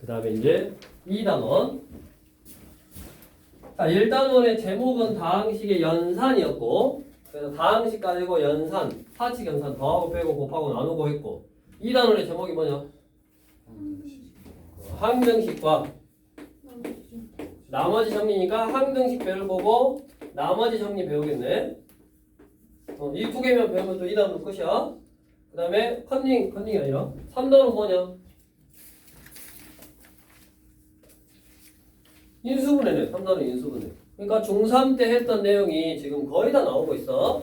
그 다음에 이제 2단원. 자, 1단원의 제목은 다항식의 연산이었고, 그래서 다항식 가지고 연산, 사칙 연산 더하고 빼고 곱하고 나누고 했고, 2단원의 제목이 뭐냐? 항등식과 나머지 정리니까 항등식 배울 거고 나머지 정리 배우겠네. 이 두 개만 배우면 또 2단원 끝이야. 그 다음에 컨닝이 아니라 3단원 뭐냐? 인수분해네. 3단원 인수분해. 그러니까 중3 때 했던 내용이 지금 거의 다 나오고 있어.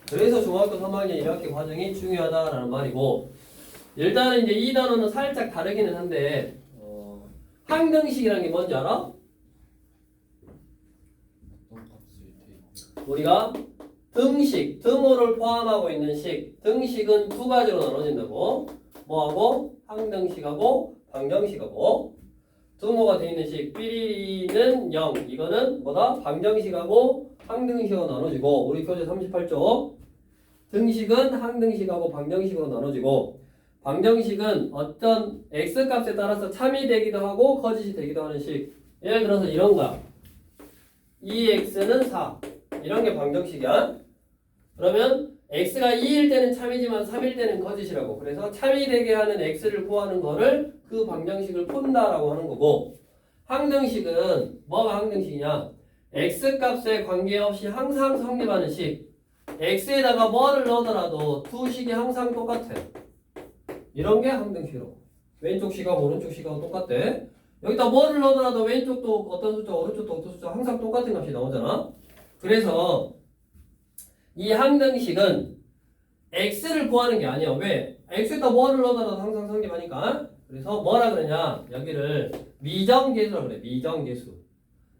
그래서 중학교 3학년 1학기 과정이 중요하다라는 말이고, 일단은 이제 2단원은 살짝 다르기는 한데 항등식이라는 게 뭔지 알아? 우리가 등식, 등호를 포함하고 있는 식, 등식은 두 가지로 나눠진다고. 뭐하고? 항등식하고 방정식하고. 등호가 되어 있는 식, 삐리리는 0, 이거는 뭐다? 방정식하고 항등식으로 나눠지고, 우리 교재 38쪽 등식은 항등식하고 방정식으로 나눠지고, 방정식은 어떤 x값에 따라서 참이 되기도 하고 거짓이 되기도 하는 식. 예를 들어서 이런 거야. 2x는 4. 이런 게 방정식이야. 그러면 x가 2일 때는 참이지만 3일 때는 거짓이라고. 그래서 참이 되게 하는 x를 구하는 거를 그 방정식을 푼다라고 하는 거고, 항등식은 뭐가 항등식이냐? x값에 관계없이 항상 성립하는 식. x에다가 뭐를 넣더라도 두 식이 항상 똑같아. 이런 게 항등식이라고. 왼쪽 식하고 오른쪽 식하고 똑같대. 여기다 뭐를 넣더라도 왼쪽도 어떤 숫자, 오른쪽도 어떤 숫자 항상 똑같은 값이 나오잖아. 그래서 이 항등식은 x를 구하는 게 아니야. 왜? x에다 뭐를 넣어도 항상 성립하니까. 그래서 뭐라 그러냐? 여기를 미정계수라고 그래. 미정계수.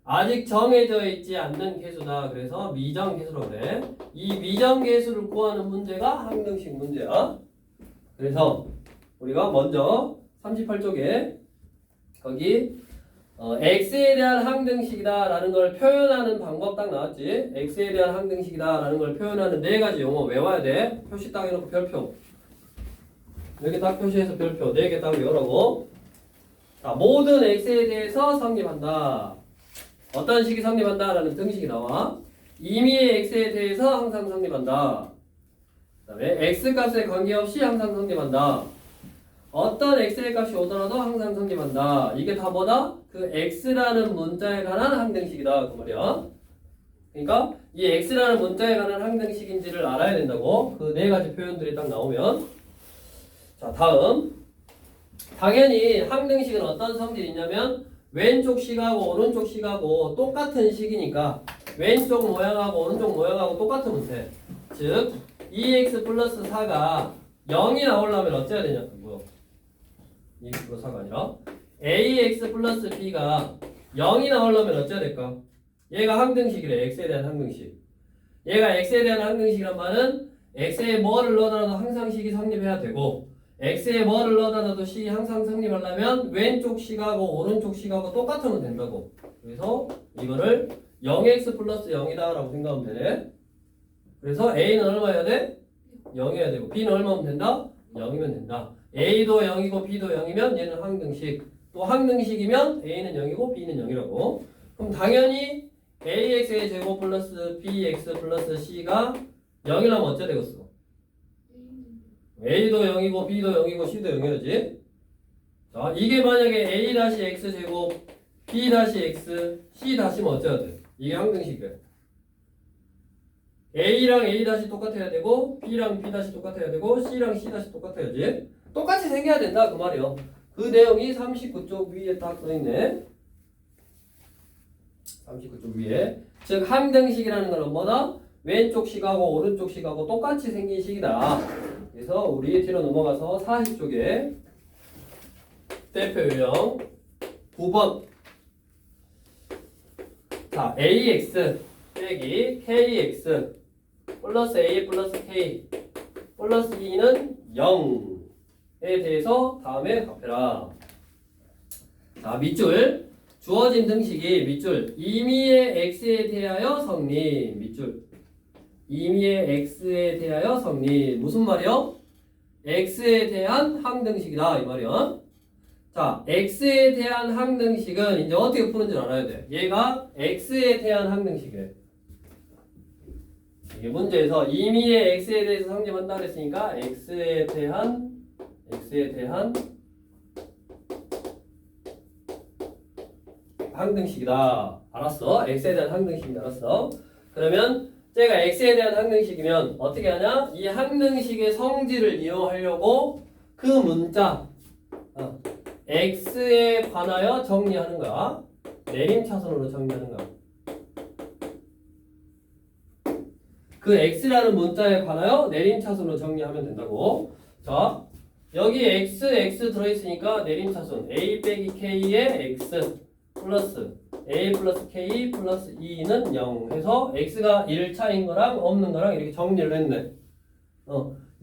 아직 정해져 있지 않는 계수다. 그래서 미정계수라고 그래. 이 미정계수를 구하는 문제가 항등식 문제야. 그래서 우리가 먼저 38쪽에 거기 x에 대한 항등식이다 라는 걸 표현하는 방법 딱 나왔지. x에 대한 항등식이다 라는 걸 표현하는 네 가지 용어 외워야 돼. 표시 딱 해놓고 별표. 여기 딱 표시해서 별표 4개 딱 외우라고. 자, 모든 x에 대해서 성립한다. 어떤 식이 성립한다 라는 등식이 나와. 임의의 x에 대해서 항상 성립한다. 그 다음에 x값에 관계없이 항상 성립한다. 어떤 x의 값이 오더라도 항상 성립한다. 이게 다 뭐다? 그 x라는 문자에 관한 항등식이다. 그 말이야. 그러니까 이 x라는 문자에 관한 항등식인지를 알아야 된다고. 그 네 가지 표현들이 딱 나오면. 자, 다음. 당연히 항등식은 어떤 성질이 있냐면 왼쪽 식하고 오른쪽 식하고 똑같은 식이니까 왼쪽 모양하고 오른쪽 모양하고 똑같으면 돼. 즉 2x 플러스 4가 0이 나오려면 어째야 되냐? 뭐야? 2x 플러스 4가 아니라 ax 플러스 b가 0이 나오려면 어째야 될까? 얘가 항등식이래. x에 대한 항등식. 얘가 x에 대한 항등식이란 말은 x에 뭐를 넣어놔도 항상 식이 성립해야 되고, x에 뭐를 넣어놔도 식이 항상 성립하려면 왼쪽 식하고 오른쪽 식하고 똑같으면 된다고. 그래서 이거를 0x 플러스 0이다 라고 생각하면 되네. 그래서 a는 얼마여야 돼? 0이어야 되고, b는 얼마면 된다? 0이면 된다. a도 0이고 b도 0이면 얘는 항등식. 또 항등식이면 a는 0이고 b는 0이라고. 그럼 당연히 ax의 제곱 플러스 bx 플러스 c가 0이라면 어째 되겠어? a도 0이고 b도 0이고 c도 0이어야지. 자, 이게 만약에 a-x 제곱 b-x c-면 어째야 돼? 이게 항등식이야. a랑 a 다시 똑같아야 되고, b랑 b 다시 똑같아야 되고, c랑 c 다시 똑같아야지. 똑같이 생겨야 된다 그 말이요. 그 내용이 39쪽 위에 딱 써있네. 39쪽 위에. 즉 항등식이라는 건 뭐다? 왼쪽 식하고 오른쪽 식하고 똑같이 생긴 식이다. 그래서 우리 뒤로 넘어가서 40쪽에 대표 유형 9번. 자, ax 빼기 kx 플러스 a 플러스 k 플러스 2는 0에 대해서 다음에 답해라. 자, 밑줄. 주어진 등식이 밑줄. 임의의 x에 대하여 성립. 밑줄. 임의의 x에 대하여 성립. 무슨 말이요? x에 대한 항등식이다 이 말이요. 자, 자, x에 대한 항등식은 이제 어떻게 푸는지 알아야 돼. 얘가 x에 대한 항등식이래. 이게 문제에서 임의의 x에 대해서 성립한다 그랬으니까 x에 대한 항등식이다. 알았어? x에 대한 항등식이다. 알았어? 그러면 제가 x에 대한 항등식이면 어떻게 하냐? 이 항등식의 성질을 이용하려고 그 문자 x에 관하여 정리하는 거야. 내림차순으로 정리하는 거야. 그 x라는 문자에 관하여 내림차순으로 정리하면 된다고. 자, 여기 x 들어있으니까 내림차순 a 빼기 k의 x 플러스 a 플러스 k 플러스 2는 0 해서 x가 1차인 거랑 없는 거랑 이렇게 정리를 했네.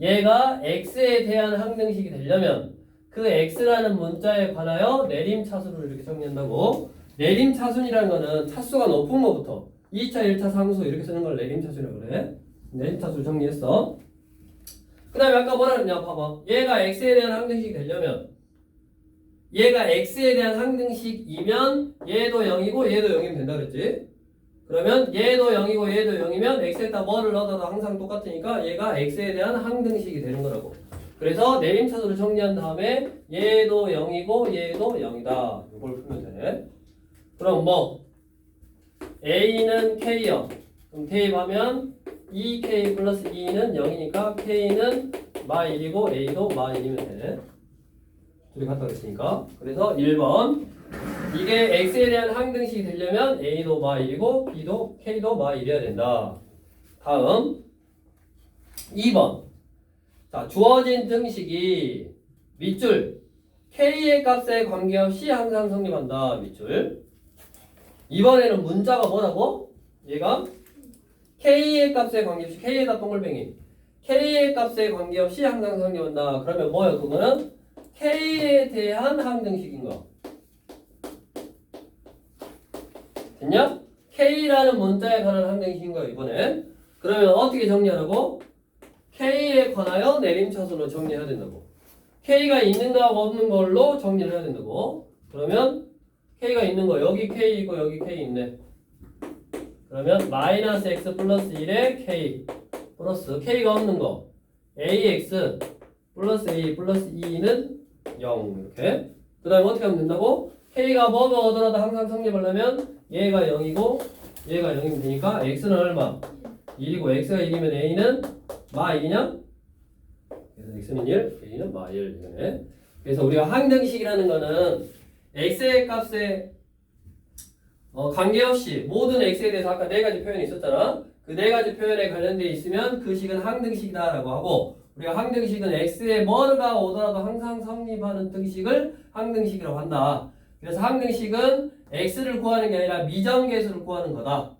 얘가 x에 대한 항등식이 되려면 그 x라는 문자에 관하여 내림차순으로 이렇게 정리한다고. 내림차순이라는 거는 차수가 높은 거부터 2차, 1차, 상수 이렇게 쓰는 걸 내림차순이라고 그래. 내림차순 정리했어. 그 다음에 아까 뭐라 그랬냐 봐봐. 얘가 x에 대한 항등식이 되려면 얘가 x에 대한 항등식이면 얘도 0이고 얘도 0이면 된다 그랬지. 그러면 얘도 0이고 얘도 0이면 x에다 뭐를 넣어도 항상 똑같으니까 얘가 x에 대한 항등식이 되는 거라고. 그래서 내림차순으로 정리한 다음에 얘도 0이고 얘도 0이다. 이걸 풀면 되네. 그럼 뭐 a는 k요. 그럼 대입하면 2k 플러스 2는 0이니까 k는 마1이고 a도 마1이면 되네. 둘이 같다 그랬으니까. 그래서 1번 이게 x에 대한 항등식이 되려면 a도 마1이고 b도 k도 마1이어야 된다. 다음 2번 자, 주어진 등식이 밑줄 k의 값에 관계없이 항상 성립한다. 밑줄. 이번에는 문자가 뭐라고? 얘가 k의 값에 관계없이 k에다 동글뱅이 k의 값에 관계없이 항상 성립한다. 그러면 뭐예요? 그거는 k에 대한 항등식인 거. 됐냐? k라는 문자에 관한 항등식인 거예요. 이번에. 그러면 어떻게 정리하라고? k에 관하여 내림차순으로 정리해야 된다고. k가 있는 거하고 없는 걸로 정리를 해야 된다고. 그러면 k가 있는 거 여기 k 있고 여기 k 있네. 그러면 마이너스 x 플러스 1에 k 플러스 k가 없는 거 ax 플러스 a 플러스 2는 0 이렇게. 그 다음에 어떻게 하면 된다고? k가 뭐가 오더라도 항상 성립하려면 얘가 0이고 얘가 0이면 되니까 x는 얼마? 1이고 x가 1이면 a는 마 1이냐? 그래서 x는 1, a는 마 1 이거네. 그래서 우리가 항등식이라는 거는 x의 값에 관계없이 모든 x에 대해서 아까 네 가지 표현이 있었잖아. 그 네 가지 표현에 관련돼 있으면 그 식은 항등식이다라고 하고, 우리가 항등식은 x에 뭐가 오더라도 항상 성립하는 등식을 항등식이라고 한다. 그래서 항등식은 x를 구하는 게 아니라 미정계수를 구하는 거다.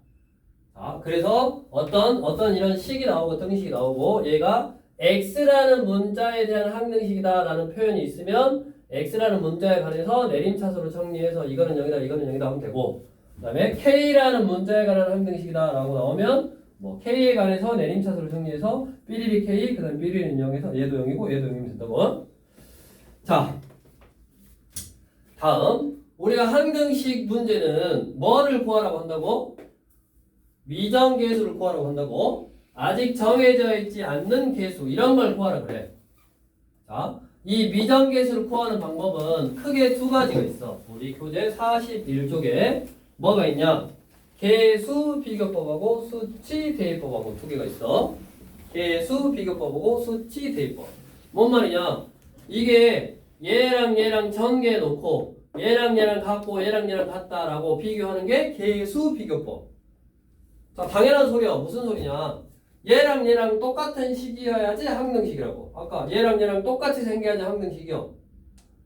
자, 그래서 어떤 이런 식이 나오고 등식이 나오고 얘가 x라는 문자에 대한 항등식이다라는 표현이 있으면 x라는 문자에 관해서 내림차순으로 정리해서 이거는 0이다 이거는 0이다 하면 되고, 그 다음에 k라는 문자에 관한 항등식이다 라고 나오면 뭐 k에 관해서 내림차순으로 정리해서 삐리리 k 그 다음에 삐리리는 0에서 얘도 0이고 얘도 0이면 된다고. 자, 다음 우리가 항등식 문제는 뭐를 구하라고 한다고? 미정계수를 구하라고 한다고. 아직 정해져 있지 않는 계수 이런 걸 구하라 그래. 자, 이 미정계수를 구하는 방법은 크게 두 가지가 있어. 우리 교재 41쪽에 뭐가 있냐? 계수 비교법하고 수치 대입법하고 두 개가 있어. 계수 비교법하고 수치 대입법. 뭔 말이냐? 이게 얘랑 얘랑 전개 놓고 얘랑 얘랑 같고 얘랑 얘랑 같다라고 비교하는 게 계수 비교법. 자, 당연한 소리야. 무슨 소리냐? 얘랑 얘랑 똑같은 식이어야지 항등식이라고. 아까 얘랑 얘랑 똑같이 생겨야지 항등식이요.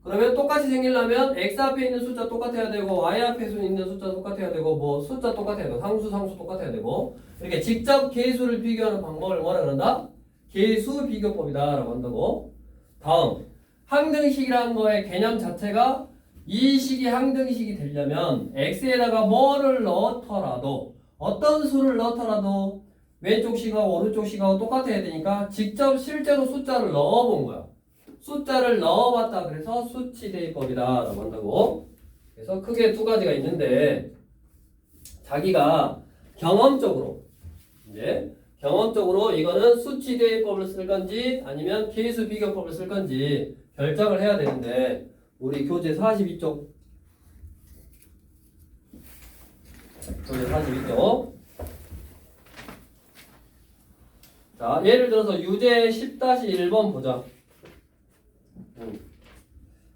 그러면 똑같이 생기려면 x 앞에 있는 숫자 똑같아야 되고 y 앞에 있는 숫자 똑같아야 되고 뭐 숫자 똑같아야 되고 상수 똑같아야 되고, 이렇게 직접 계수를 비교하는 방법을 뭐라 그런다? 계수 비교법이다 라고 한다고. 다음, 항등식이라는 거의 개념 자체가 이 식이 항등식이 되려면 x에다가 뭐를 넣더라도 어떤 수를 넣더라도 왼쪽 식하고 오른쪽 식하고 똑같아야 되니까 직접 실제로 숫자를 넣어본 거야. 숫자를 넣어봤다. 그래서 수치 대입법이다 라고 한다고. 그래서 크게 두 가지가 있는데 자기가 경험적으로 이제 경험적으로 이거는 수치 대입법을 쓸 건지 아니면 계수 비교법을 쓸 건지 결정을 해야 되는데 우리 교재 42쪽 교재 42쪽 자 예를 들어서 유제 10-1번 보자.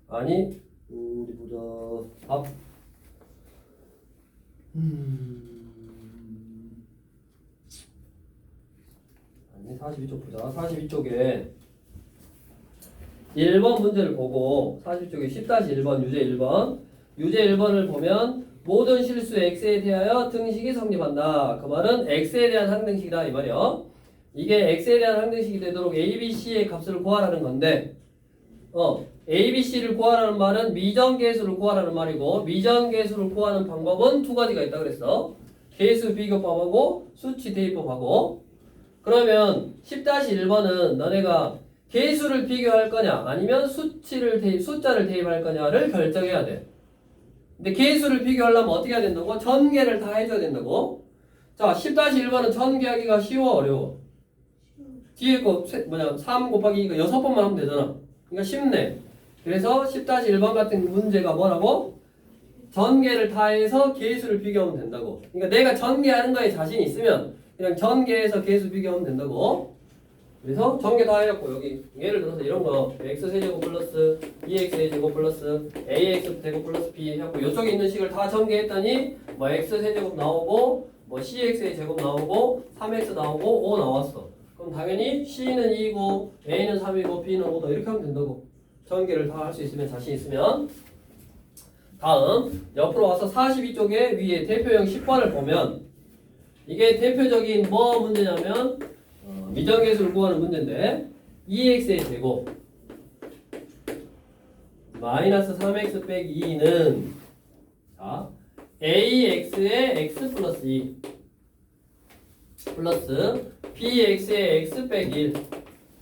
아니 우리 보자 답 아니 42쪽 보자. 42쪽에 1번 문제를 보고 42쪽에 10-1번 유제 1번 유제 1번을 보면 모든 실수 x에 대하여 등식이 성립한다. 그 말은 x에 대한 항등식이다 이 말이야. 이게 x에 대한 항등식이 되도록 a, b, c의 값을 구하라는 건데 a, b, c를 구하라는 말은 미정계수를 구하라는 말이고 미정계수를 구하는 방법은 두 가지가 있다 그랬어. 계수 비교법하고 수치 대입법하고. 그러면 10-1번은 너네가 계수를 비교할 거냐 아니면 숫자를 대입할 거냐를 결정해야 돼. 근데 계수를 비교하려면 어떻게 해야 된다고? 전개를 다 해줘야 된다고. 자 10-1번은 전개하기가 쉬워 어려워? 뒤에 거 3 곱하기 2가 6번만 하면 되잖아. 그러니까 쉽네. 그래서 10-1번 같은 문제가 뭐라고? 전개를 다 해서 계수를 비교하면 된다고. 그러니까 내가 전개하는 거에 자신 있으면 그냥 전개해서 계수 비교하면 된다고. 그래서 전개 다 해갖고 여기 예를 들어서 이런 거 x세제곱 플러스 2x제곱 플러스 ax제곱 플러스 b 해갖고 이쪽에 있는 식을 다 전개했더니 뭐 x세제곱 나오고 뭐 cx의 제곱 나오고 3x 나오고 5 나왔어. 그럼 당연히 c는 2고 a는 3이고 b는 5다 이렇게 하면 된다고. 전개를 다 할 수 있으면 자신 있으면. 다음 옆으로 와서 42쪽에 위에 대표형 10번을 보면 이게 대표적인 뭐 문제냐면 미정계수를 구하는 문제인데 2x의 제곱 마이너스 3x 빼기 2는 자 ax의 x 플러스 2 플러스 bx의 x 빼기 1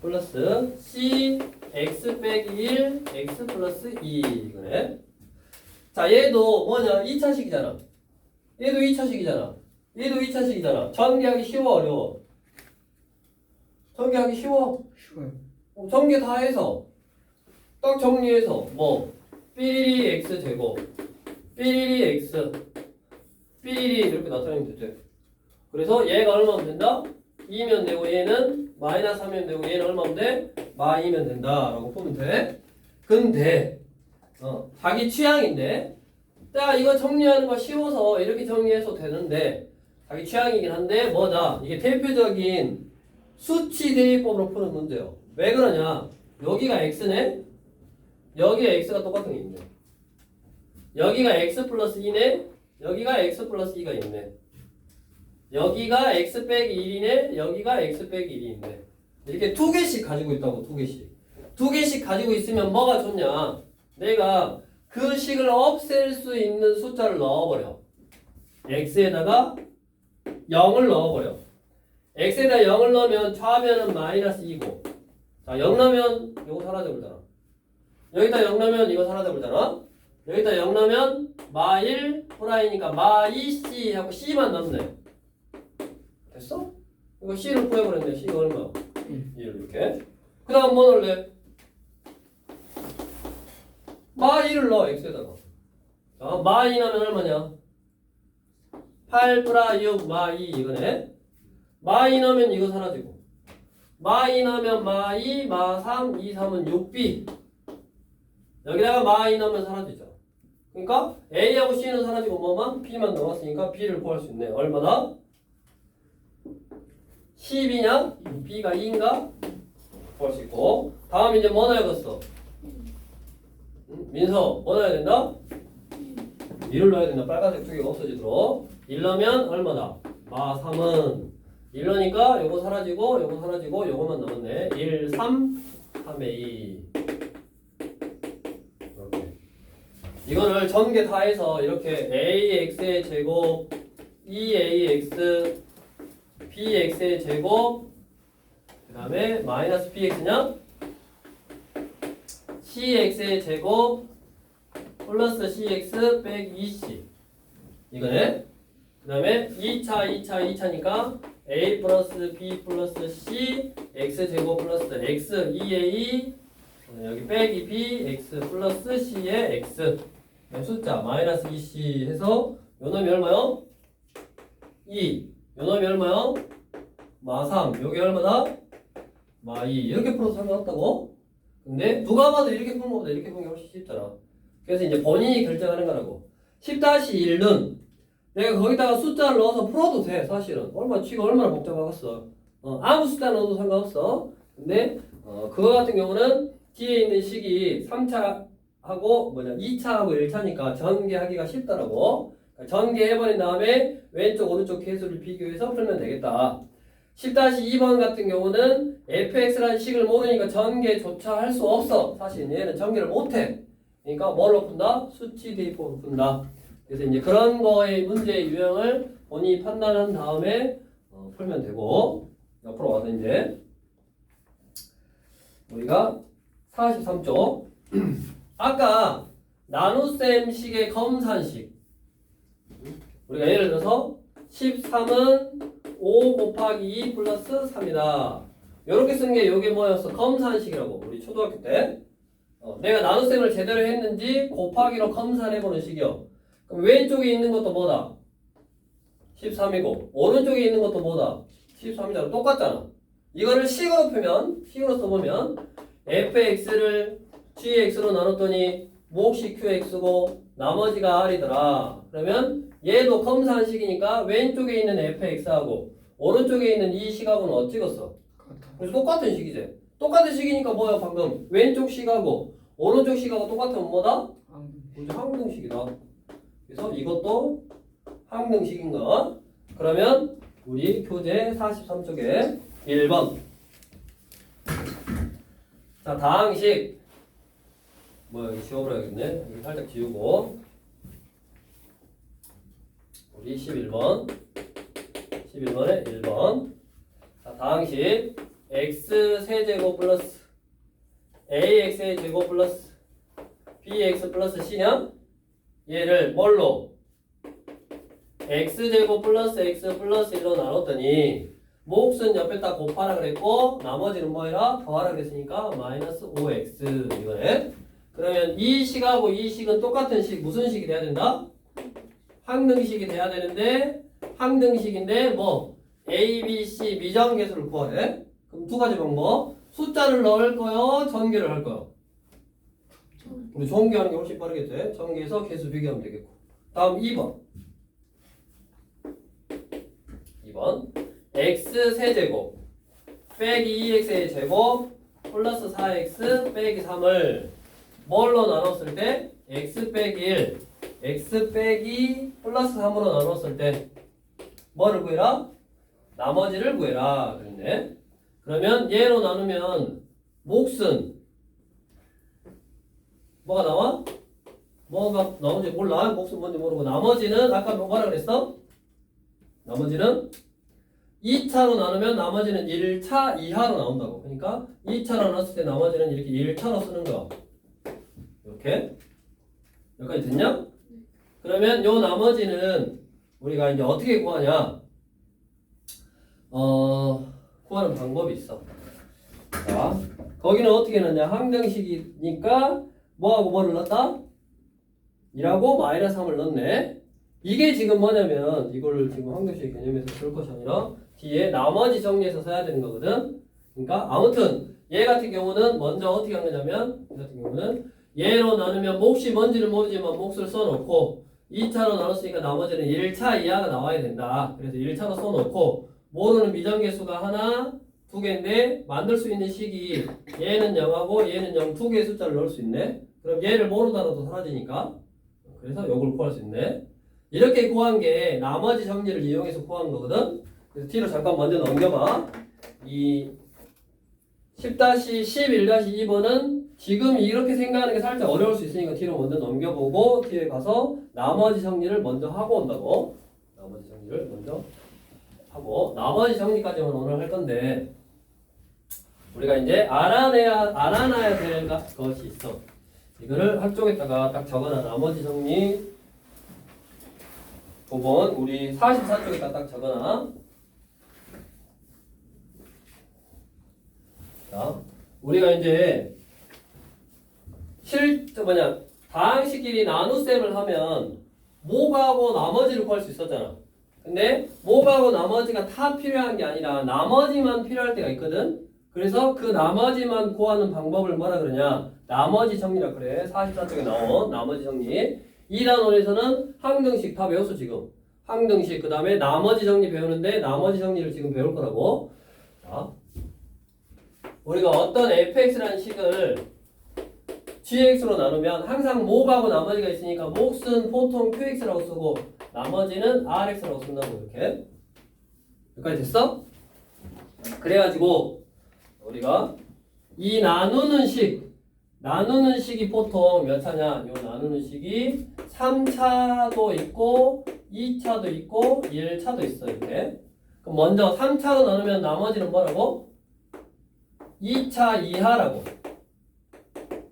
플러스 c x 빼기 1 x 플러스 2 그래? 자 얘도 뭐냐 2차식이잖아. 얘도 2차식이잖아. 얘도 2차식이잖아. 전개하기 쉬워 어려워? 전개하기 쉬워? 쉬워요. 전개 다 해서 딱 정리해서 뭐 삐리리 x 제곱 삐리리 x 삐리리 이렇게 나타내면 되죠. 그래서 얘가 얼마면 된다? 2면 되고 얘는 마이너스 3면 되고 얘는 얼마면 돼? 마이면 된다 라고 보면 돼. 근데 자기 취향인데 자 이거 정리하는 거 쉬워서 이렇게 정리해서 되는데 자기 취향이긴 한데 뭐다? 이게 대표적인 수치 대입법으로 푸는 문제예요. 왜 그러냐? 여기가 x네? 여기가 x가 똑같은 게 있네. 여기가 x 플러스 2네? 여기가 x 플러스 2가 있네. 여기가 x 빼기 1이네? 여기가 x 빼기 1이 있네. 이렇게 두 개씩 가지고 있다고, 두 개씩. 두 개씩 가지고 있으면 뭐가 좋냐? 내가 그 식을 없앨 수 있는 숫자를 넣어버려. x에다가 0을 넣어버려. x에다 0을 넣으면 좌변은 마이너스 2고 자 0 넣으면 이거 사라져버리잖아. 여기다 0 넣으면 이거 사라져버리잖아. 여기다 0 넣으면 마1 프라이니까 마2c 하고 c만 남네. 됐어? 이거 c를 구해버렸네. c가 얼마야? 1 이렇게. 그 다음 뭐 넣을래? 마2를 넣어 x에다가. 자 마2 넣으면 얼마냐? 8 플라 6 마2 이거네. 마2 넣으면 이거 사라지고 마2 넣으면 마2 마3 2 3은 6b 여기다가 마2 넣으면 사라지죠. 그러니까 a하고 c는 사라지고 뭐만? b만 남았으니까 b를 구할 수 있네. 얼마나? 10이냐? b가 2인가? 구할 수 있고 다음 이제 뭐 넣어야겠어? 민서 뭐 넣어야 된다? 1을 넣어야 된다. 빨간색 두 개가 없어지도록 1 넣으면 얼마다? 마3은 1 넣으니까 요거 사라지고 요거 사라지고 요거만 남았네. 1, 3, 3에 2 이렇게 이거를 전개 다 해서 이렇게 ax의 제곱 2ax bx의 제곱 그 다음에 마이너스 bx냐? cx의 제곱 플러스 cx 빼기 2c 이거네. 그 다음에 2차니까 a 플러스 b 플러스 c x제곱 플러스 x 2a 여기 빼기 b x 플러스 c의 x 숫자 마이너스 2c 해서 요놈이 얼마요? 2 요놈이 얼마요? 마 3 요게 얼마다? 마 2 이렇게 풀어서 상관없다고? 근데 누가 봐도 이렇게 푸는 것보다 이렇게 푸는 게 훨씬 쉽잖아. 그래서 이제 본인이 결정하는 거라고. 10-1은 내가 거기다가 숫자를 넣어서 풀어도 돼. 사실은 취가 얼마나 복잡하겠어. 아무 숫자 넣어도 상관없어. 근데 그거 같은 경우는 뒤에 있는 식이 3차하고 2차하고 1차니까 전개하기가 쉽더라고. 전개해버린 다음에 왼쪽 오른쪽 개수를 비교해서 풀면 되겠다. 10-2번 같은 경우는 fx라는 식을 모르니까 전개조차 할 수 없어. 사실 얘는 전개를 못해. 그러니까 뭘로 푼다? 수치 대입법으로 푼다. 그래서 이제 그런 거의 문제의 유형을 본인이 판단한 다음에 풀면 되고. 옆으로 와서 이제 우리가 43쪽 아까 나눗셈 식의 검산식 우리가 예를 들어서 13은 5 곱하기 2 플러스 3이다. 이렇게 쓴 게 이게 뭐였어? 검산식이라고. 우리 초등학교 때 내가 나눗셈을 제대로 했는지 곱하기로 검산해보는 식이요. 그럼 왼쪽에 있는 것도 뭐다? 13이고 오른쪽에 있는 것도 뭐다? 13이잖아. 똑같잖아. 이거를 식으로 풀면 식으로 써보면 fx를 gx로 나눴더니 몫이 qx고 나머지가 r이더라. 그러면 얘도 검산식이니까 왼쪽에 있는 fx하고 오른쪽에 있는 이 식하고는 어찌겠어? 그래서 똑같은 식이지. 똑같은 식이니까 뭐야 방금 왼쪽 식하고 오른쪽 식하고 똑같으면 뭐다? 항등식이다. 그래서 이것도 항등식인가? 그러면 우리 교재 43쪽에 1번 자 다항식 여기 지워버려야겠네. 여기 살짝 지우고 우리 11번에 1번 자 다항식 x 세제곱 플러스 ax의 제곱 플러스 bx 플러스 c냐? 얘를 뭘로? x제곱 플러스 x 플러스 1로 나눴더니 몫은 옆에다 곱하라 그랬고 나머지는 뭐해라? 더하라 그랬으니까 마이너스 5x 이거네. 그러면 이 식하고 이 식은 똑같은 식 무슨 식이 돼야 된다? 항등식이 돼야 되는데 항등식인데 뭐 a, b, c 미정계수를 구하래. 그럼 두 가지 방법. 숫자를 넣을 거요 전개를 할 거요. 우리 전개하는 게 훨씬 빠르겠지. 전개해서 개수 비교하면 되겠고. 다음 2번 x 세제곱 빼기 2x의 제곱 플러스 4x 빼기 3을 뭘로 나눴을 때? x 빼기 1 x 빼기 플러스 3으로 나눴을 때 뭐를 구해라? 나머지를 구해라 그랬네. 그러면 얘로 나누면 몫은 뭐가 나와? 뭐가 나머지 몰라. 몫은 뭔지 모르고 나머지는 아까 뭐라 그랬어? 나머지는 2차로 나누면 나머지는 1차 이하로 나온다고. 그러니까 2차로 나눴을 때 나머지는 이렇게 1차로 쓰는 거. 이렇게. 여기까지 됐냐? 그러면 요 나머지는 우리가 이제 어떻게 구하냐? 구하는 방법이 있어. 자, 거기는 어떻게 넣냐? 항등식이니까 뭐하고 뭐를 넣었다? 2하고 마이너스 3을 넣네. 이게 지금 뭐냐면 이걸 지금 항등식 개념에서 쓸 것이 아니라 뒤에 나머지 정리해서 써야 되는 거거든. 그러니까 아무튼 얘 같은 경우는 먼저 어떻게 한 거냐면 얘 같은 경우는 얘로 나누면 몫이 뭔지는 모르지만 몫을 써놓고 2차로 나눴으니까 나머지는 1차 이하가 나와야 된다. 그래서 1차로 써놓고 모르는 미정계수가 하나, 두 개인데 만들 수 있는 식이 얘는 0하고 얘는 0 두 개의 숫자를 넣을 수 있네. 그럼 얘를 모르더라도 사라지니까 그래서 요걸 구할 수 있네. 이렇게 구한 게 나머지 정리를 이용해서 구한 거거든. 그래서 뒤로 잠깐 먼저 넘겨봐. 이 10-11-2번은 지금 이렇게 생각하는 게 살짝 어려울 수 있으니까 뒤로 먼저 넘겨보고 뒤에 가서 나머지 정리를 먼저 하고 온다고. 나머지 정리를 먼저 하고 나머지 정리까지만 오늘 할 건데 우리가 이제 알아놔야 될 것이 있어. 이거를 한쪽에다가 딱 적어놔. 나머지 정리 부분 우리 44쪽에다 딱 적어놔. 자, 우리가 이제 다항식끼리 나눗셈을 하면 목하고 나머지를 구할 수 있었잖아. 근데 목하고 나머지가 다 필요한 게 아니라 나머지만 필요할 때가 있거든. 그래서 그 나머지만 구하는 방법을 뭐라 그러냐? 나머지 정리라 그래. 44쪽에 나온 나머지 정리. 2단원에서는 항등식 다 배웠어 지금. 항등식 그 다음에 나머지 정리 배우는데 나머지 정리를 지금 배울 거라고. 자, 우리가 어떤 fx라는 식을 gx로 나누면 항상 목하고 나머지가 있으니까 몫은 보통 qx라고 쓰고 나머지는 rx라고 쓴다고 이렇게. 여기까지 됐어? 그래가지고 우리가 이 나누는 식이 보통 몇 차냐? 요 나누는 식이 3차도 있고 2차도 있고 1차도 있어 이렇게. 그럼 먼저 3차로 나누면 나머지는 뭐라고? 2차 이하라고.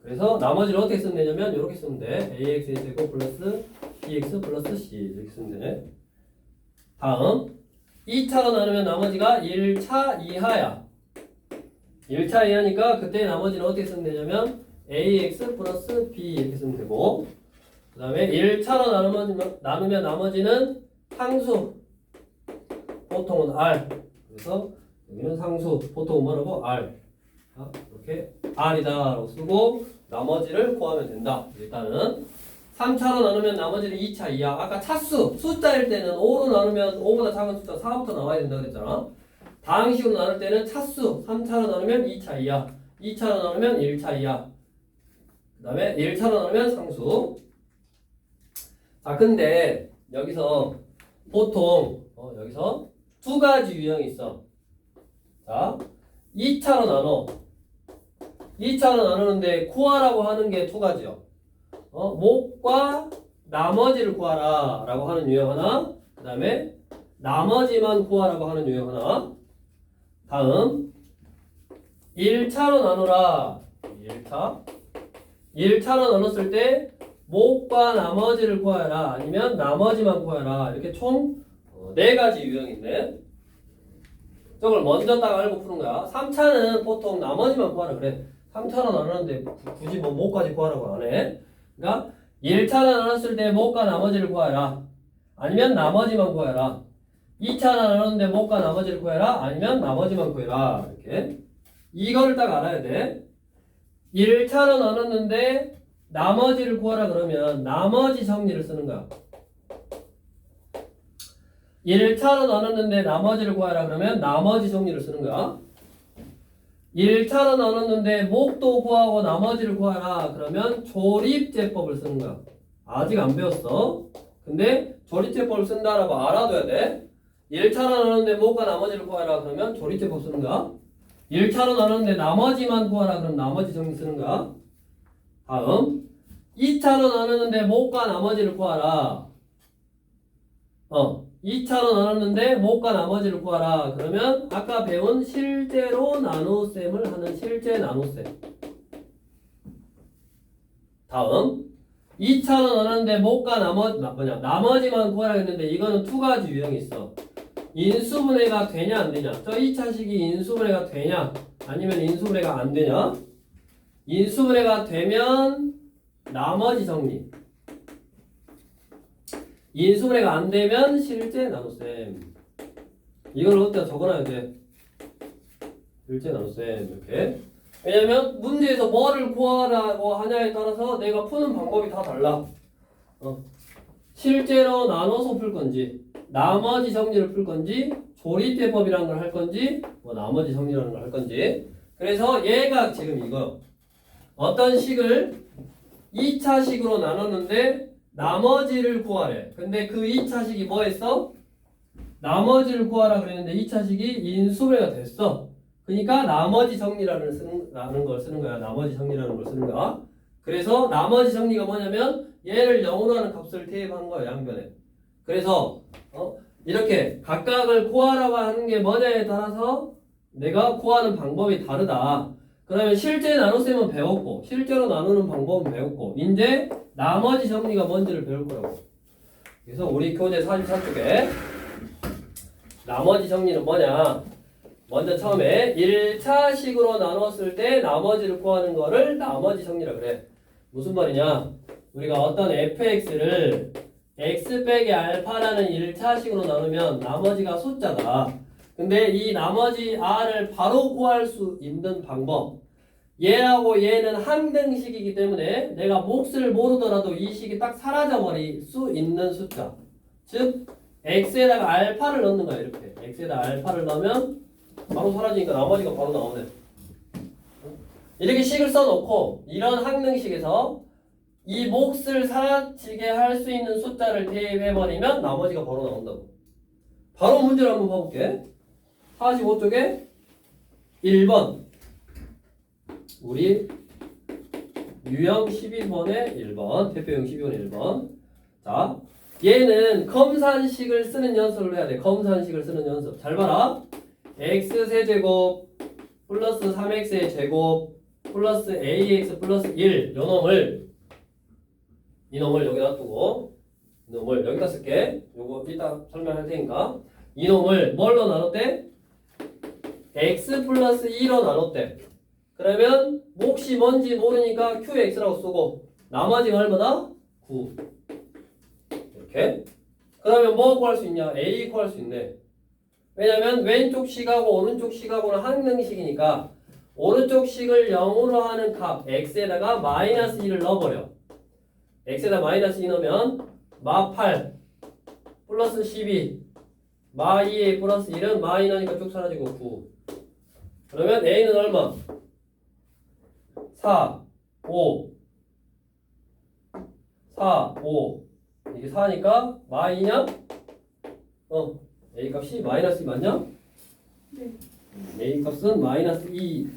그래서 나머지를 어떻게 쓰면 되냐면 이렇게 쓰면 돼. ax의 제곱 플러스 bx 플러스 c 이렇게 쓰면 돼. 다음 2차로 나누면 나머지가 1차 이하야. 1차 이하니까 그때 나머지는 어떻게 쓰면 되냐면 ax 플러스 b 이렇게 쓰면 되고, 그 다음에 1차로 나누면 나머지는 상수, 보통은 r. 그래서 여기는 상수, 보통은 뭐라고? r. 이렇게 r이다 라고 쓰고 나머지를 구하면 된다. 일단은 3차로 나누면 나머지는 2차 이하. 아까 차수, 숫자일 때는 5로 나누면 5보다 작은 숫자 4부터 나와야 된다 그랬잖아. 다항식으로 나눌 때는 차수, 3차로 나누면 2차 이하, 2차로 나누면 1차 이하, 그 다음에 1차로 나누면 상수. 자, 근데 여기서 보통 여기서 두 가지 유형이 있어. 자, 2차로 나누는데 구하라고 하는 게 두 가지요. 목과 나머지를 구하라 라고 하는 유형 하나, 그 다음에 나머지만 구하라고 하는 유형 하나. 다음 1차로 나누라. 1차로 나눴을 때 목과 나머지를 구하라 아니면 나머지만 구하라. 이렇게 총 4가지 유형인데 저걸 먼저 딱 알고 푸는 거야. 3차는 보통 나머지만 구하라 그래. 3차로 나누는데 굳이 뭐 목까지 구하라고 안 해. 그러니까 1차로 나눴을 때 목과 나머지를 구하라 아니면 나머지만 구하라. 2차로 나눴는데 목과 나머지를 구해라 아니면 나머지만 구해라. 이렇게 이거를 딱 알아야 돼. 1차로 나눴는데 나머지를 구하라 그러면 나머지 정리를 쓰는 거야. 1차로 나눴는데 나머지를 구하라 그러면 나머지 정리를 쓰는 거야. 1차로 나눴는데 목도 구하고 나머지를 구하라 그러면 조립제법을 쓰는 거야. 아직 안 배웠어. 근데 조립제법을 쓴다라고 알아둬야 돼. 1차로 나눴는데 목과 나머지를 구하라 그러면 조립제법 쓰는 거야. 1차로 나눴는데 나머지만 구하라 그러면 나머지 정리 쓰는 거야. 다음 2차로 나눴는데 목과 나머지를 구하라. 2차로 나눴는데 목과 나머지를 구하라 그러면 아까 배운 실제로 나눗셈을 하는 실제 나눗셈. 다음 2차로 나눴는데 목과 나머지만 구하라 했는데 이거는 두 가지 유형이 있어. 인수분해가 되냐 안 되냐. 저 2차식이 인수분해가 되냐 아니면 인수분해가 안 되냐. 인수분해가 되면 나머지 정리, 인수분해가 안 되면 실제 나눗셈. 이걸 어디다 적어놔야 돼. 실제 나눗셈 이렇게. 왜냐면 문제에서 뭐를 구하라고 하냐에 따라서 내가 푸는 방법이 다 달라. 실제로 나눠서 풀 건지 나머지 정리를 풀 건지 조립제법이라는 걸 할 건지 뭐 나머지 정리라는 걸 할 건지. 그래서 얘가 지금 이거 어떤 식을 2차식으로 나눴는데 나머지를 구하래. 근데 그 2차식이 뭐 했어? 나머지를 구하라 그랬는데 2차식이 인수분해가 됐어. 그러니까 나머지 정리라는 걸 쓰는 거야. 나머지 정리라는 걸 쓰는 거야. 그래서 나머지 정리가 뭐냐면 얘를 0으로 하는 값을 대입한 거야. 양변에. 그래서 이렇게 각각을 구하라고 하는 게 뭐냐에 따라서 내가 구하는 방법이 다르다. 그러면 실제 나눗셈은 배웠고 실제로 나누는 방법은 배웠고 이제 나머지 정리가 뭔지를 배울 거라고. 그래서 우리 교재 44쪽에 나머지 정리는 뭐냐? 먼저 처음에 1차식으로 나눴을 때 나머지를 구하는 거를 나머지 정리라 그래. 무슨 말이냐? 우리가 어떤 fx를 x 빼기 알파라는 1차식으로 나누면 나머지가 숫자다. 근데 이 나머지 r을 바로 구할 수 있는 방법. 얘하고 얘는 항등식이기 때문에 내가 몫을 모르더라도 이 식이 딱 사라져버릴 수 있는 숫자. 즉 x에다가 알파를 넣는 거야. 이렇게 x에다가 알파를 넣으면 바로 사라지니까 나머지가 바로 나오네. 이렇게 식을 써놓고 이런 항등식에서 이 몫을 사라지게 할 수 있는 숫자를 대입해버리면 나머지가 바로 나온다고. 바로 문제를 한번 봐볼게. 45쪽에 1번 우리 유형 12번에 1번 대표형 12번에 1번. 자, 얘는 검산식을 쓰는 연습을 해야 돼. 검산식을 쓰는 연습. 잘 봐라. x세제곱 플러스 3x의 제곱 플러스 ax 플러스 1 이놈을 여기다 두고 이놈을 여기다 쓸게. 요거 이따 설명할 테니까 이놈을 뭘로 나눴대? x 플러스 2로 나눴대. 그러면 몫이 뭔지 모르니까 qx라고 쓰고 나머지가 얼마나? 9. 이렇게. 그러면 뭐 구할 수 있냐? a 구할 수 있네. 왜냐면 왼쪽 식하고 오른쪽 식하고는 항등식이니까 오른쪽 식을 0으로 하는 값 x에다가 마이너스 2를 넣어버려. x에다 마이너스 2 넣으면 마8 플러스 12 마2에 플러스 1은 마2 넣으니까 쭉 사라지고 9. 그러면 a는 얼마? 4 5 4 5 이게 4니까 마2냐? A 값이 마이너스 2 맞냐? 네. A 값은 마이너스 2.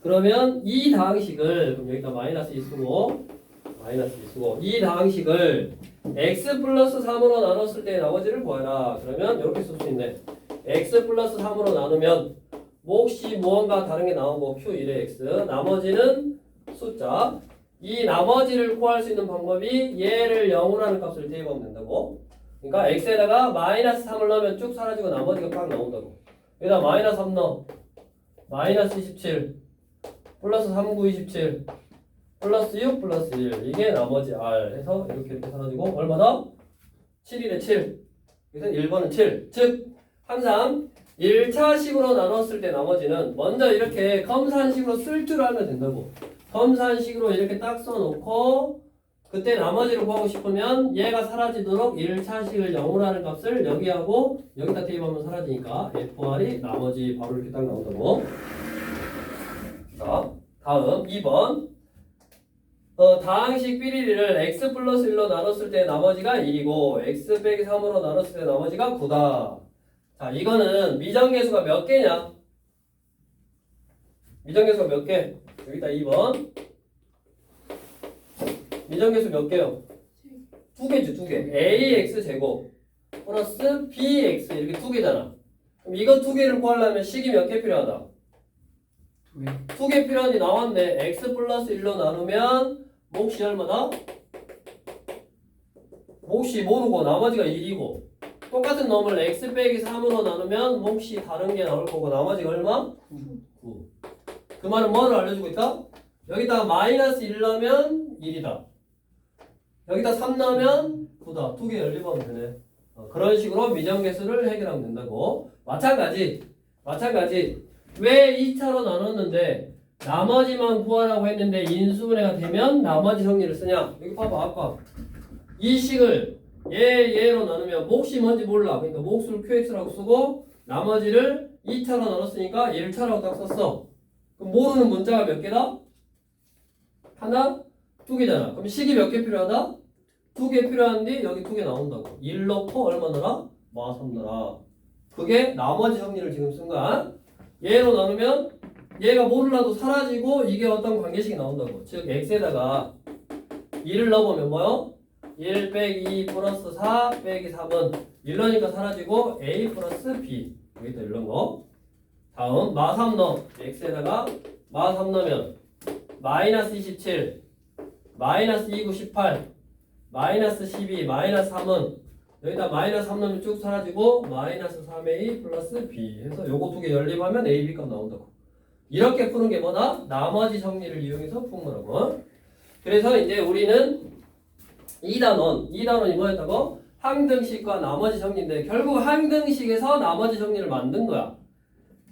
그러면 이 다항식을 그럼 여기다 마이너스 2 쓰고 이 다항식을 x 플러스 3으로 나눴을 때 나머지를 구하라. 그러면 이렇게 쓸 수 있네. x 플러스 3으로 나누면 몫이 무언가 다른 게 나오고 q1의 x 나머지는 숫자. 이 나머지를 구할 수 있는 방법이 얘를 0으로 하는 값을 대입하면 된다고. 그러니까 x에다가 마이너스 3을 넣으면 쭉 사라지고 나머지가 딱 나온다고. 여기다 마이너스 3 넣어. 마이너스 27 플러스 39 27 플러스 6 플러스 1 이게 나머지 r 해서 이렇게 사라지고 얼마다? 7이래 7. 그래서 1번은 7. 즉 항상 1차식으로 나눴을 때 나머지는 먼저 이렇게 검산식으로 쓸 줄 알면 된다고. 검산식으로 이렇게 딱 써놓고 그때 나머지를 구하고 싶으면 얘가 사라지도록 1차식을 0으로 하는 값을 여기하고 여기다 대입하면 사라지니까 FR이 나머지 바로 이렇게 딱 나온다고. 자, 다음 2번. 다항식 삐리리를 x 플러스 1로 나눴을 때 나머지가 1이고 x 빼기 3으로 나눴을 때 나머지가 9다. 자, 이거는 미정계수가 몇 개냐? 미정계수가 몇 개? 여기다 2번. 미정계수 몇 개요? 두 개죠, 두 개. ax 제곱 플러스 bx 이렇게 두 개잖아. 그럼 이거 두 개를 구하려면 식이 몇 개 필요하다? 두 개 필요하니 나왔네. x 플러스 1로 나누면 몫이 얼마다? 몫이 모르고 나머지가 1이고 똑같은 놈을 x 빼기 3으로 나누면 몫이 다른 게 나올 거고 나머지가 얼마? 9. 그 말은 뭐를 알려주고 있다? 여기다가 마이너스 1 넣으면 1이다. 여기다 3 넣으면 9다. 두 개 연립하면 되네. 그런 식으로 미정계수를 해결하면 된다고. 마찬가지. 왜 2차로 나눴는데 나머지만 구하라고 했는데 인수분해가 되면 나머지 정리를 쓰냐? 여기 봐봐. 아까 이 식을 얘로 나누면 몫이 뭔지 몰라. 그러니까 몫을 QX라고 쓰고 나머지를 2차로 나눴으니까 1차라고 딱 썼어. 그럼 모르는 문자가 몇 개다? 하나? 두 개잖아. 그럼 식이 몇 개 필요하다? 두 개 필요한데 여기 두 개 나온다고. 1 넣고 얼마 넣어라? 마3 넣어라. 그게 나머지 정리를 지금 쓴 거야. 얘로 나누면 얘가 모르라도 사라지고 이게 어떤 관계식이 나온다고. 즉 x에다가 2를 넣어보면 뭐요? 1 빼기 2 플러스 4 빼기 3은 1 넣으니까 사라지고 a 플러스 b 여기다 1 넣은 거. 다음 마3 넣어. x에다가 마3 넣으면 마이너스 27, 마이너스 29, 18, 마이너스 12, 마이너스 3은 여기다 마이너스 3 넣으면 쭉 사라지고 마이너스 3a 플러스 b 해서 요거 두 개 연립하면 a, b값 나온다고. 이렇게 푸는 게 뭐다? 나머지 정리를 이용해서 푸는 거라고. 그래서 이제 우리는 2단원이 뭐였다고? 항등식과 나머지 정리인데 결국 항등식에서 나머지 정리를 만든 거야.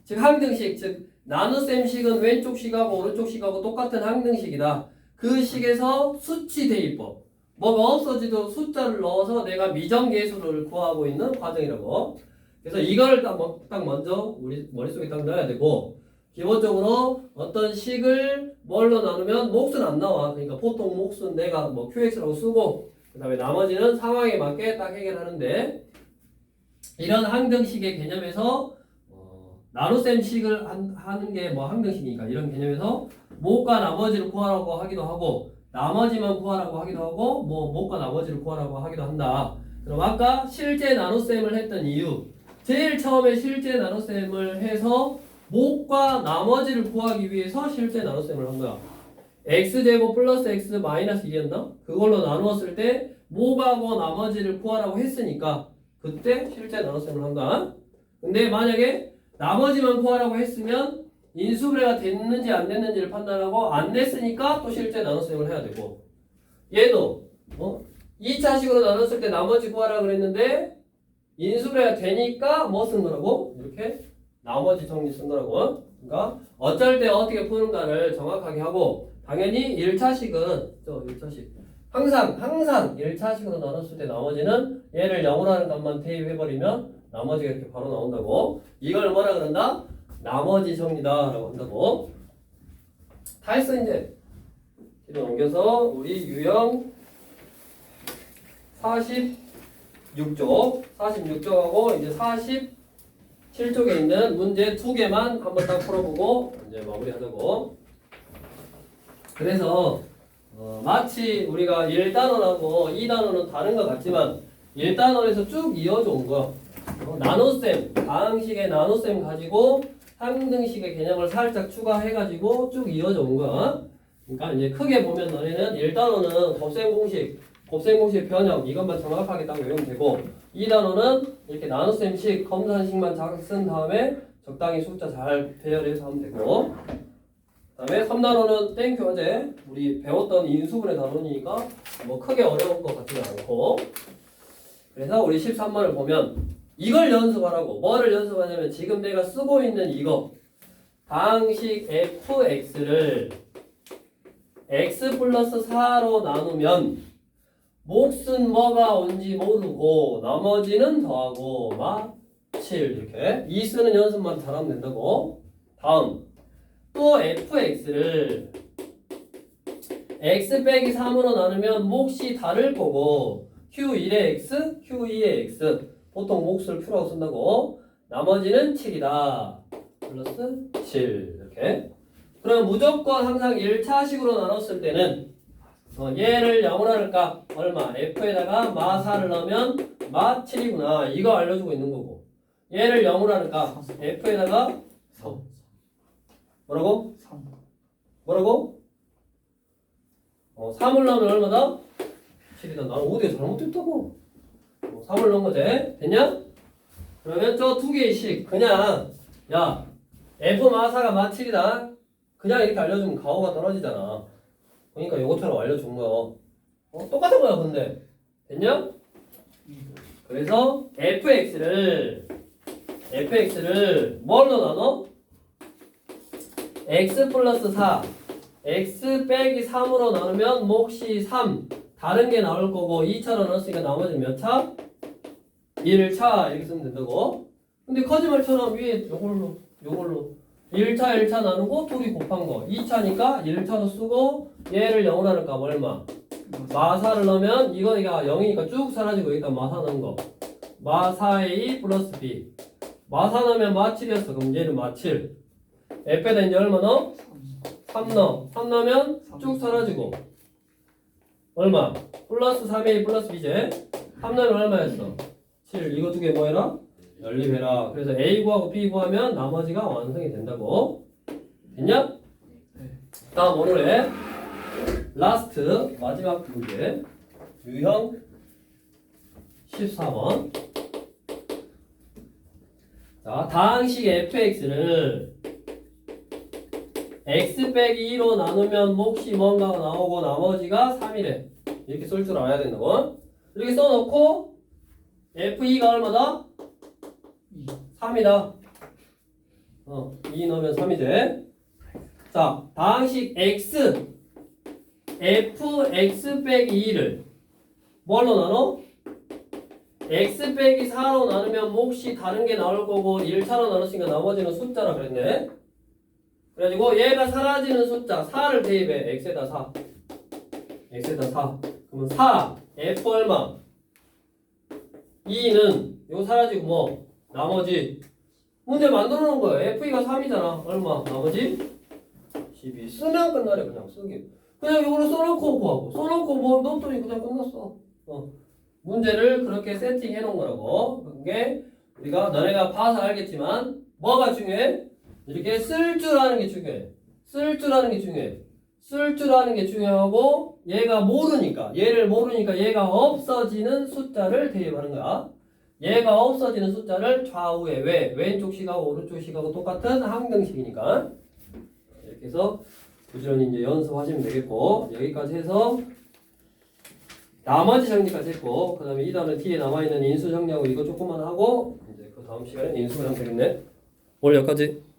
즉 항등식, 즉 나눗셈식은 왼쪽 식하고 오른쪽 식하고 똑같은 항등식이다. 그 식에서 수치 대입법. 뭐가 없어지도 숫자를 넣어서 내가 미정계수를 구하고 있는 과정이라고. 그래서 이걸 딱 먼저 우리 머릿속에 딱 넣어야 되고, 기본적으로 어떤 식을 뭘로 나누면 몫은 안 나와. 그러니까 보통 몫은 내가 뭐 QX라고 쓰고 그 다음에 나머지는 상황에 맞게 딱 해결하는데, 이런 항등식의 개념에서 나눗셈식을 하는 게 뭐 항등식이니까 이런 개념에서 몫과 나머지를 구하라고 하기도 하고 나머지만 구하라고 하기도 하고 뭐 몫과 나머지를 구하라고 하기도 한다. 그럼 아까 실제 나눗셈을 했던 이유, 제일 처음에 실제 나눗셈을 해서 몫과 나머지를 구하기 위해서 실제 나눗셈을 한 거야. x제곱 플러스 x 마이너스 1이었나? 그걸로 나누었을 때 몫하고 나머지를 구하라고 했으니까 그때 실제 나눗셈을 한 거야. 근데 만약에 나머지만 구하라고 했으면 인수분해가 됐는지 안 됐는지를 판단하고 안 됐으니까 또 실제 나눗셈을 해야 되고, 얘도 2차식으로 나눴을 때 나머지 구하라고 그랬는데 인수분해가 되니까 뭐 쓴 거라고? 이렇게 나머지 정리 쓴 거라고. 그러니까 어쩔 때 어떻게 푸는가를 정확하게 하고, 당연히 1차식은 1차식 항상 1차식으로 나눴을 때 나머지는 얘를 0으로 하는 값만 대입해버리면 나머지가 이렇게 바로 나온다고. 이걸 뭐라 그런다? 나머지 정리다 라고 한다고. 다 했어. 이제 뒤로 넘겨서 우리 유형 46쪽하고 이제 47쪽에 있는 문제 2개만 한번 딱 풀어보고 이제 마무리하자고. 그래서 마치 우리가 1단원하고 2단원은 다른 것 같지만 1단원에서 쭉 이어져 온 거, 나눗셈, 다항식의 나눗셈 가지고 항등식의 개념을 살짝 추가해가지고 쭉 이어져 온 거. 그러니까 이제 크게 보면 너네는 1단원은 곱셈 공식 변형 이것만 정확하게 딱 외우면 되고, 2단원은 이렇게 나눗셈식, 검산식만 쓴 다음에 적당히 숫자 잘 배열해서 하면 되고, 그 다음에 3단원은 땡큐 어제 우리 배웠던 인수분해 단원이니까 뭐 크게 어려운 것 같지는 않고, 그래서 우리 13번을 보면 이걸 연습하라고. 뭐를 연습하냐면 지금 내가 쓰고 있는 이거 다항식 fx를 x 플러스 4로 나누면 몫은 뭐가 온지 모르고 나머지는 더하고 마 7 이렇게 이 쓰는 연습만 잘하면 된다고. 다음 또 fx를 x 빼기 3으로 나누면 몫이 다를 거고 q1의 x, q2의 x 보통 몫을 q라고 쓴다고. 나머지는 7이다. 플러스 7 이렇게. 그럼 무조건 항상 1차식으로 나눴을 때는 얘를 0으로 하는 값 얼마? f에다가 마 4를 넣으면 마 7이구나. 이거 알려주고 있는 거고, 얘를 0으로 하는 값 f에다가 3. 뭐라고? 3. 뭐라고? 3을 넣으면 얼마다? 7이다. 나는 어디에 잘못됐다고. 3을 넣은 거지? 됐냐? 그러면 저 두 개의 식 그냥 야 f 마4가 마7이다 그냥 이렇게 알려주면 가오가 떨어지잖아. 그러니까 요것처럼 알려준 거 똑같은 거야. 근데 됐냐? 그래서 fx를 뭘로 나눠? x 플러스 4 x 빼기 3으로 나누면 몫이 3 다른 게 나올 거고 2차로 넣었으니까 나머지는 몇 차? 1차 이렇게 쓰면 된다고. 근데 거짓말처럼 위에 요걸로 1차 나누고 둘이 곱한 거 2차니까 1차도 쓰고 얘를 0으로 하는 값 얼마? 마4를 넣으면 이거 0이니까 쭉 사라지고 여기다 마4 넣은 거 마4a 플러스 b 마4 넣으면 마7이었어. 그럼 얘는 마7 f에다 이제 얼마 넣어? 3 넣어. 3 넣으면 쭉 사라지고 얼마? 플러스 3a 플러스 b제 3 넣으면 얼마였어? 7 이거 두 개 뭐해라? 연립해라. 그래서 A 구하고 B 구하면 나머지가 완성이 된다고. 됐냐? 다음 오늘의 라스트 마지막 문제. 유형 14번. 자, 다항식 fx를 x 빼기 2로 나누면 몫이 뭔가가 나오고 나머지가 3이래. 이렇게 쓸 줄 알아야 된다고. 이렇게 써놓고 f2가 얼마다? 3이다. 2 넣으면 3이지. 자, 다항식 x fx 빼기 2를 뭘로 나눠? x 빼기 4로 나누면 몫이 다른 게 나올 거고 1차로 나눴으니까 나머지는 숫자라 그랬네. 그래가지고 얘가 사라지는 숫자 4를 대입해. x에다 4. x에다 4. 그러면 4 f 얼마? 2는 이거 사라지고 뭐? 나머지 문제 만들어 놓은 거예요. f2가 3이잖아. 얼마? 나머지 12. 쓰면 끝나래. 그냥 쓰기. 그냥 이거로 써놓고 구하고 써놓고 뭐 넣었더니 그냥 끝났어. 문제를 그렇게 세팅해 놓은 거라고. 그게 우리가 너네가 봐서 알겠지만 뭐가 중요해? 이렇게 쓸 줄 아는 게 중요해. 쓸 줄 아는 게 중요해. 쓸 줄 아는 게 중요하고 얘가 모르니까 얘를 모르니까 얘가 없어지는 숫자를 대입하는 거야. 얘가 없어지는 숫자를 좌우에 왜? 왼쪽 식하고 오른쪽 식하고 똑같은 항등식이니까. 이렇게 해서 부지런히 이제 연습하시면 되겠고 여기까지 해서 나머지 정리까지 했고 그 다음에 이 다음에 뒤에 남아있는 인수 정리하고 이거 조금만 하고 이제 그 다음 시간에 인수를 하면 되겠네. 오늘 여기까지.